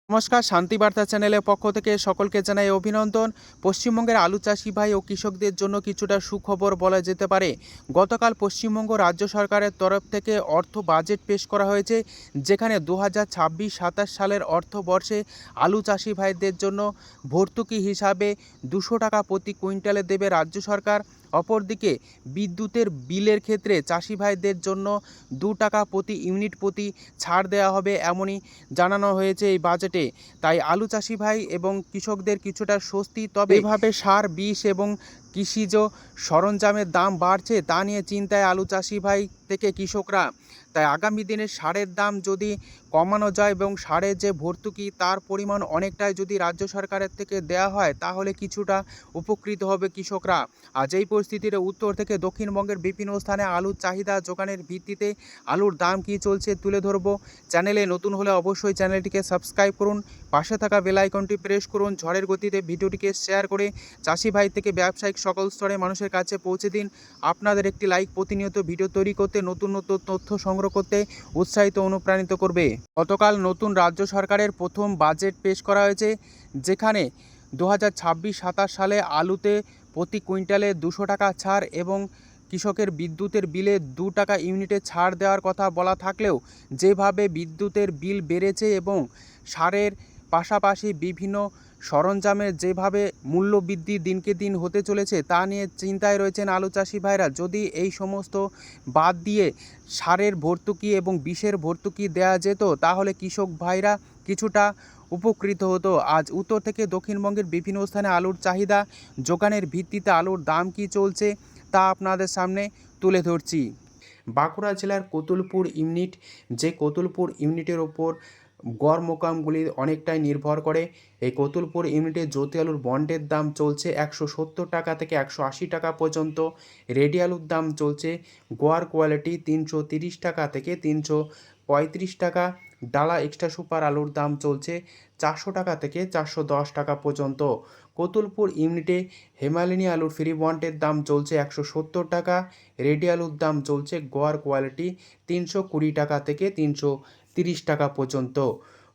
নমস্কার, শান্তিবার্তা চ্যানেলের পক্ষ থেকে সকলকে জানাই অভিনন্দন। পশ্চিমবঙ্গের আলু চাষি ভাই ও কৃষকদের জন্য কিছুটা সুখবর বলা যেতে পারে। গতকাল পশ্চিমবঙ্গ রাজ্য সরকারের তরফ থেকে অর্থ বাজেট পেশ করা হয়েছে, যেখানে 2026-27 সালের অর্থবর্ষে আলু চাষি ভাইদের জন্য ভর্তুকি হিসাবে 200 টাকা প্রতি কুইন্টালে দেবে রাজ্য সরকার। অপরদিকে বিদ্যুতের বিলের ক্ষেত্রে চাষি ভাইদের জন্য 2 টাকা প্রতি ইউনিট প্রতি ছাড় দেওয়া হবে, এমনই জানানো হয়েছে এই বাজেটে। তাই আলু চাষি ভাই এবং কৃষকদের কিছুটা স্বস্তি। তবে এভাবে সার, বিষ এবং কৃষিজ সরঞ্জামের দাম বাড়ছে, তা নিয়ে চিন্তায় আলু চাষি ভাই থেকে কৃষকরা। তাই আগামী দিনে সারের দাম যদি কমানো যায় এবং সারের যে ভর্তুকি তার পরিমাণ অনেকটাই যদি রাজ্য সরকারের থেকে দেওয়া হয়, তাহলে কিছুটা উপকৃত হবে কৃষকরা। আজ এই পরিস্থিতিতে উত্তর থেকে দক্ষিণবঙ্গের বিভিন্ন স্থানে আলুর চাহিদা যোগানের ভিত্তিতে আলুর দাম কী চলছে তুলে ধরবো। চ্যানেলে নতুন হলে অবশ্যই চ্যানেলটিকে সাবস্ক্রাইব করুন, পাশে থাকা বেল আইকনটি প্রেস করুন, ঝড়ের গতিতে ভিডিওটিকে শেয়ার করে চাষি ভাই থেকে ব্যবসায়িক সকল স্তরে মানুষের কাছে পৌঁছে দিন। আপনাদের একটি লাইক প্রতিনিয়ত ভিডিও তৈরি করতে, নতুন নতুন তথ্য সংগ্রহ করতে উৎসাহিত অনুপ্রাণিত করবে। গতকাল নতুন রাজ্য সরকারের প্রথম বাজেট পেশ করা হয়েছে, যেখানে 2026-27 সালে আলুতে প্রতি কুইন্টালে 200 টাকা ছাড় এবং কৃষকের বিদ্যুতের বিলে 2 টাকা ইউনিটে ছাড় দেওয়ার কথা বলা থাকলেও যেভাবে বিদ্যুতের বিল বেড়েছে এবং সারের পাশাপাশি বিভিন্ন সরঞ্জামের যেভাবে মূল্য বৃদ্ধি দিনকে দিন হতে চলেছে, তা নিয়ে চিন্তায় রয়েছেন আলু চাষি ভাইরা। যদি এই সমস্ত বাদ দিয়ে সারের ভর্তুকি এবং বিষের ভর্তুকি দেওয়া যেত, তাহলে কৃষক ভাইরা কিছুটা উপকৃত হতো। আজ উত্তর থেকে দক্ষিণবঙ্গের বিভিন্ন স্থানে আলুর চাহিদা যোগানের ভিত্তিতে আলুর দাম কী চলছে তা আপনাদের সামনে তুলে ধরছি। বাঁকুড়া জেলার কতুলপুর ইউনিট, যে কতুলপুর ইউনিটের ওপর গড় মোকামগুলি অনেকটাই নির্ভর করে। এই কতুলপুর ইউনিটে জ্যোতি আলুর বন্ডের দাম চলছে 170 টাকা থেকে 180 টাকা পর্যন্ত। রেডি আলুর দাম চলছে গোয়ার কোয়ালিটি 330 টাকা থেকে 335 টাকা। ডালা এক্সট্রা সুপার আলুর দাম চলছে 400 টাকা থেকে 410 টাকা পর্যন্ত। কতুলপুর ইউনিটে হেমালিনী আলুর ফ্রি বন্ডের দাম চলছে 170 টাকা। রেডি আলুর দাম চলছে গোয়ার কোয়ালিটি 320 টাকা থেকে 330 টাকা পর্যন্ত।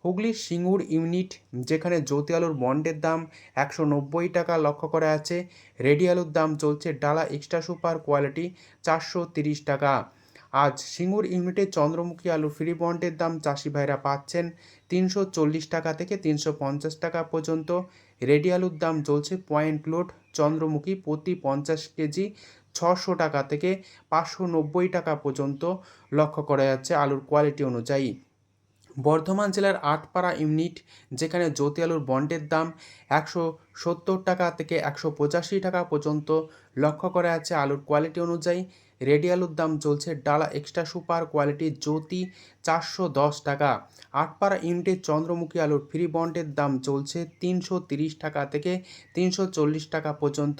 হুগলির সিঙ্গুর ইউনিট, যেখানে জ্যোতি আলুর বন্ডের দাম 190 টাকা লক্ষ্য করা আছে। রেডি আলুর দাম চলছে ডালা এক্সট্রা সুপার কোয়ালিটি 430 টাকা। আজ সিঙ্গুর ইউনিটে চন্দ্রমুখী আলু ফ্রি বন্ডের দাম চাষি ভাইরা পাচ্ছেন 340 টাকা থেকে 350 টাকা পর্যন্ত। রেডি আলুর দাম চলছে পয়েন্ট লোড চন্দ্রমুখী প্রতি 50 কেজি 600 টাকা থেকে 590 টাকা পর্যন্ত লক্ষ্য করা যাচ্ছে আলুর কোয়ালিটি অনুযায়ী। বর্ধমান জেলার আটপাড়া ইউনিট, যেখানে জ্যোতি আলুর বন্ডের দাম 170 টাকা থেকে 185 টাকা পর্যন্ত লক্ষ্য করা যাচ্ছে আলুর কোয়ালিটি অনুযায়ী। রেডি আলুর দাম চলছে ডালা এক্সট্রা সুপার কোয়ালিটি জ্যোতি 410 টাকা। আটপাড়া ইউনিটের চন্দ্রমুখী আলুর ফ্রি বন্ডের দাম চলছে 330 টাকা থেকে 340 টাকা পর্যন্ত।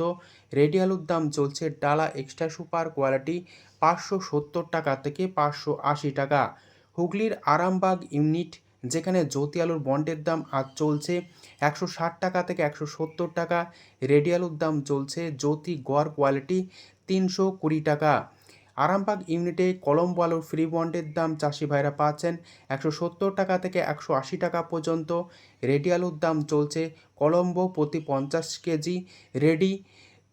রেডি আলুর দাম চলছে ডালা এক্সট্রা সুপার কোয়ালিটি 570 টাকা থেকে 580 টাকা। হুগলির আরামবাগ ইউনিট, যেখানে জ্যোতি আলুর বন্ডের দাম আজ চলছে 160 টাকা থেকে 170 টাকা। রেডি আলুর দাম চলছে জ্যোতি গড় কোয়ালিটি 320 টাকা। আরামবাগ ইউনিটে কলম্বো আলুর ফ্রি বন্ডের দাম চাষি ভাইরা পাচ্ছেন 170 টাকা থেকে 180 টাকা পর্যন্ত। রেডি আলুর দাম চলছে কলম্বো প্রতি 50 কেজি রেডি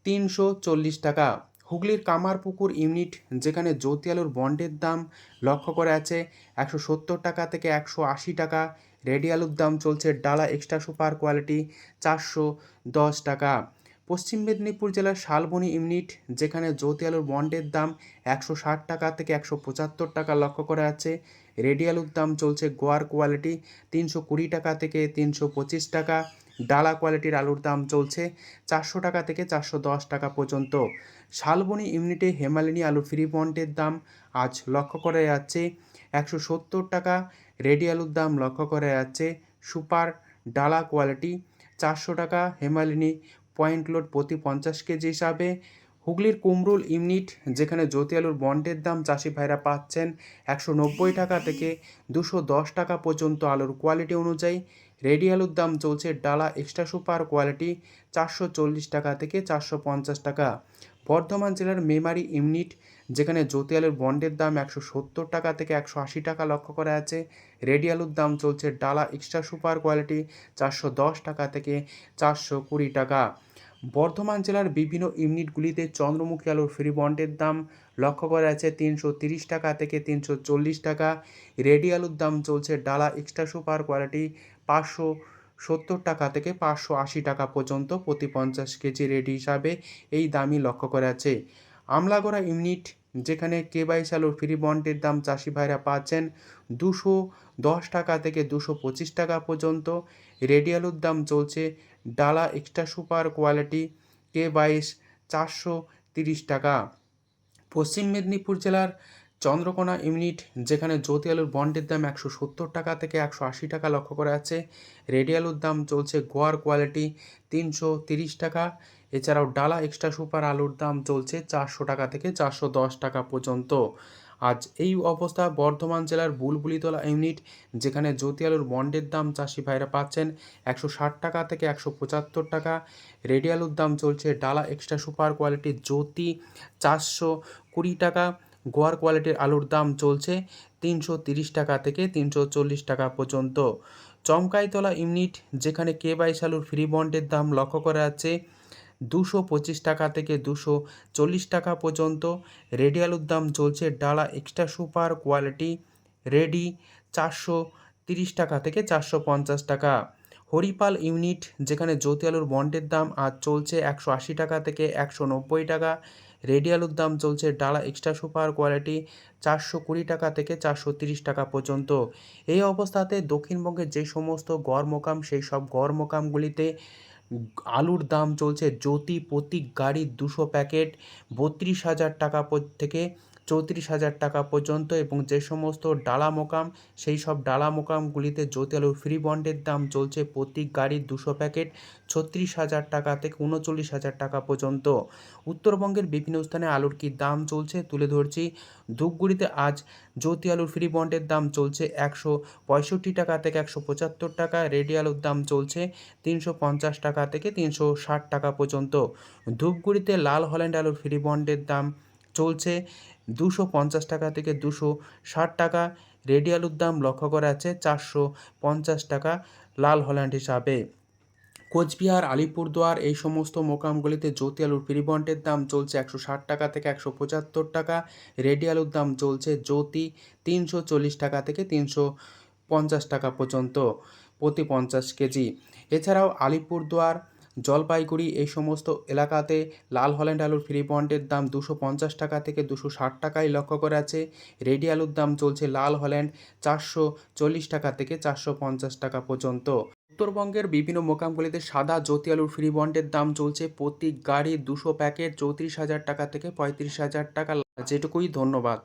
340 টাকা। হুগলির কামারপুকুর ইউনিট, যেখানে জ্যোতি আলুর বন্ডের দাম লক্ষ্য করে আছে 170 টাকা থেকে 180 টাকা। রেডি আলুর দাম চলছে ডালা এক্সট্রা সুপার কোয়ালিটি 410 টাকা। পশ্চিম মেদিনীপুর জেলার শালবনী ইউনিট, যেখানে জ্যোতি আলুর বন্ডের দাম 160 টাকা থেকে 175 টাকা লক্ষ্য করা আছে। রেডি আলুর দাম চলছে গোয়ার কোয়ালিটি 320 টাকা থেকে 325 টাকা। ডালা কোয়ালিটির আলুর দাম চলছে 400 টাকা থেকে 410 টাকা পর্যন্ত। শালবনী ইউনিটে হেমালিনী আলু ফ্রি বন্ডের দাম আজ লক্ষ্য করা যাচ্ছে 170 টাকা। রেডি আলুর দাম লক্ষ্য করা যাচ্ছে সুপার ডালা কোয়ালিটি 400 টাকা। হেমালিনী পয়েন্ট লোড প্রতি 50 কেজি হিসাবে। হুগলির কুমরুল ইউনিট, যেখানে জ্যোতি আলুর বন্ডের দাম চাষি ভাইরা পাচ্ছেন 190 টাকা থেকে 210 টাকা পর্যন্ত আলুর কোয়ালিটি অনুযায়ী। রেডি আলুর দাম চলছে ডালা এক্সট্রা সুপার কোয়ালিটি 440 টাকা থেকে 450 টাকা। বর্ধমান জেলার মেমারি ইউনিট, যেখানে জ্যোতি আলুর বন্ডের দাম 170 টাকা থেকে 180 টাকা লক্ষ্য করা আছে। রেডি আলুর দাম চলছে ডালা এক্সট্রা সুপার কোয়ালিটি 410 টাকা থেকে 420 টাকা। বর্ধমান জেলার বিভিন্ন ইউনিটগুলিতে চন্দ্রমুখী আলুর ফ্রি বন্ডের দাম লক্ষ্য করা আছে 330 টাকা থেকে 340 টাকা। রেডি আলুর দাম চলছে ডালা এক্সট্রা সুপার কোয়ালিটি 570 টাকা থেকে 580 টাকা পর্যন্ত প্রতি 50 কেজি রেডি হিসাবে এই দামই লক্ষ্য করা আছে। আমলাগড়া ইউনিট, যেখানে কে22 আলুর ফ্রি বন্ডের দাম চাষি ভাইরা পাচ্ছেন 210 টাকা থেকে 225 টাকা পর্যন্ত। রেডি আলুর দাম চলছে ডালা এক্সট্রা সুপার কোয়ালিটি কে22 430 টাকা। পশ্চিম মেদিনীপুর জেলার চন্দ্রকোনা ইউনিট, যেখানে জ্যোতি আলুর বন্ডের দাম 170 টাকা থেকে 180 টাকা লক্ষ্য করা আছে। রেডি আলুর দাম চলছে গোয়ার কোয়ালিটি 330 টাকা। এছাড়াও ডালা এক্সট্রা সুপার আলুর দাম চলছে 400 টাকা থেকে 410 টাকা পর্যন্ত। আজ এই অবস্থা বর্ধমান জেলার বুলবুলিতলা ইউনিট, যেখানে জ্যোতি আলুর বন্ডের দাম চাষি ভাইরা পাচ্ছেন 160 টাকা থেকে 175 টাকা। রেডি আলুর দাম চলছে ডালা এক্সট্রা সুপার কোয়ালিটির জ্যোতি 420 টাকা। গোয়ার কোয়ালিটির আলুর দাম চলছে 330 টাকা থেকে 340 টাকা পর্যন্ত। চমকাইতলা ইউনিট, যেখানে কে22 আলুর ফ্রি বন্ডের দাম লক্ষ্য করা আছে 225 টাকা থেকে 240 টাকা পর্যন্ত। রেডি আলুর দাম চলছে ডালা এক্সট্রা সুপার কোয়ালিটি রেডি 430 টাকা থেকে 450 টাকা। হরিপাল ইউনিট, যেখানে জ্যোতি আলুর বন্ডের দাম আজ চলছে 180 টাকা থেকে 190 টাকা। রেডি আলুর দাম চলছে ডালা এক্সট্রা সুপার কোয়ালিটি 420 টাকা থেকে 430 টাকা পর্যন্ত। এই অবস্থাতে দক্ষিণবঙ্গের যে সমস্ত গড় মোকাম, সেই সব গড় মোকামগুলিতে আলুর দাম চলছে জ্যোতি প্রতি গাড়ি 200 প্যাকেট 32,000 টাকা থেকে 34,000 টাকা পর্যন্ত, এবং যে সমস্ত ডালা মোকাম, সেই সব ডালা মোকামগুলিতে জ্যোতি আলুর ফ্রি বন্ডের দাম চলছে প্রতি গাড়ি 200 প্যাকেট 36,000 টাকা থেকে 39,000 টাকা পর্যন্ত। উত্তরবঙ্গের বিভিন্ন স্থানে আলুর কী দাম চলছে তুলে ধরছি। ধূপগুড়িতে আজ জ্যোতি আলুর ফ্রি বন্ডের দাম চলছে 165 টাকা থেকে 175 টাকা। রেডি আলুর দাম চলছে 350 টাকা থেকে 360 টাকা পর্যন্ত। ধূপগুড়িতে লাল হল্যান্ড আলুর ফ্রি বন্ডের দাম চলছে 250 টাকা থেকে 260 টাকা। রেডি আলুর দাম লক্ষ্য করা আছে 450 টাকা লাল হল্যান্ড হিসাবে। কোচবিহার, আলিপুরদুয়ার এই সমস্ত মোকামগুলিতে জ্যোতি আলুর ফ্রি বন্ডের দাম চলছে 160 টাকা থেকে 175 টাকা। রেডি আলুর দাম চলছে জ্যোতি 340 টাকা থেকে 350 টাকা পর্যন্ত প্রতি 50 কেজি। এছাড়াও আলিপুরদুয়ার, জলপাইগুড়ি এই সমস্ত এলাকাতে লাল হল্যান্ড আলুর ফ্রি বন্ডের দাম 250 টাকা থেকে 260 টাকায় লক্ষ্য করা আছে। রেডি আলুর দাম চলছে লাল হল্যান্ড 440 টাকা থেকে 450 টাকা পর্যন্ত। উত্তরবঙ্গের বিভিন্ন মোকামগুলিতে সাদা জ্যোতি আলুর ফ্রি বন্ডের দাম চলছে প্রতি গাড়ি 200 প্যাকেট 34,000 টাকা থেকে 35,000 টাকা। যেটুকুই, ধন্যবাদ।